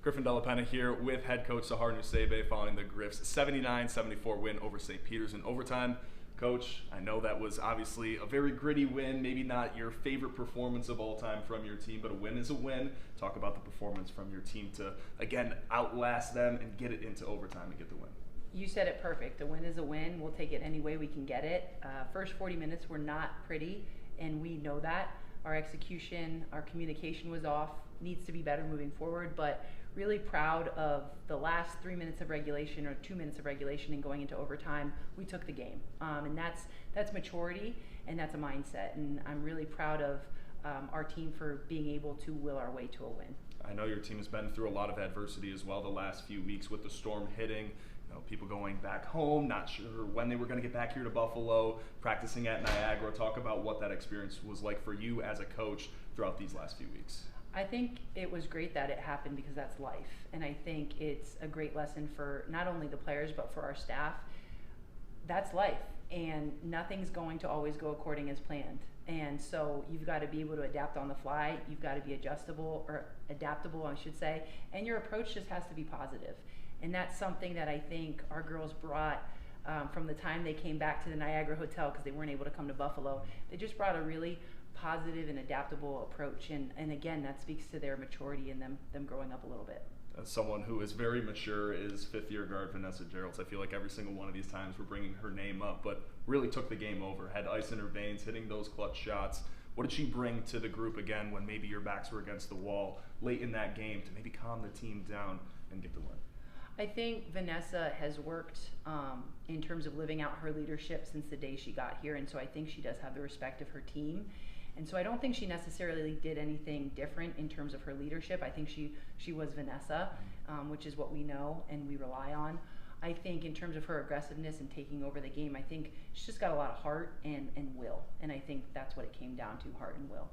Griffin Della Penna here with head coach Sahar Nusseibeh following the Griffs' 79-74 win over St. Peter's in overtime. Coach, I know that was obviously a very gritty win, maybe not your favorite performance of all time from your team, but a win is a win. Talk about the performance from your team to, again, outlast them and get it into overtime and get the win. You said it perfect. A win is a win. We'll take it any way we can get it. First 40 minutes were not pretty, and we know that. Our execution, our communication was off, needs to be better moving forward, but really proud of the last 3 minutes of regulation or 2 minutes of regulation and going into overtime. We took the game, and that's maturity and that's a mindset, and I'm really proud of our team for being able to will our way to a win. I know your team has been through a lot of adversity as well the last few weeks with the storm hitting. People going back home, not sure when they were going to get back here to Buffalo, practicing at Niagara. Talk about what that experience was like for you as a coach throughout these last few weeks. I think it was great that it happened because that's life. And I think it's a great lesson for not only the players, but for our staff. That's life. And nothing's going to always go according as planned. And so you've got to be able to adapt on the fly. You've got to be adaptable, I should say. And your approach just has to be positive. And that's something that I think our girls brought from the time they came back to the Niagara Hotel because they weren't able to come to Buffalo. They just brought a really positive and adaptable approach. And again, that speaks to their maturity and them growing up a little bit. As someone who is very mature is fifth-year guard Vanessa Geralds. I feel like every single one of these times we're bringing her name up, but really took the game over, had ice in her veins, hitting those clutch shots. What did she bring to the group again when maybe your backs were against the wall late in that game to maybe calm the team down and get the win? I think Vanessa has worked in terms of living out her leadership since the day she got here, and so I think she does have the respect of her team. And so I don't think she necessarily did anything different in terms of her leadership. I think she was Vanessa, which is what we know and we rely on. I think in terms of her aggressiveness and taking over the game, I think she's just got a lot of heart and will, and I think that's what it came down to, heart and will.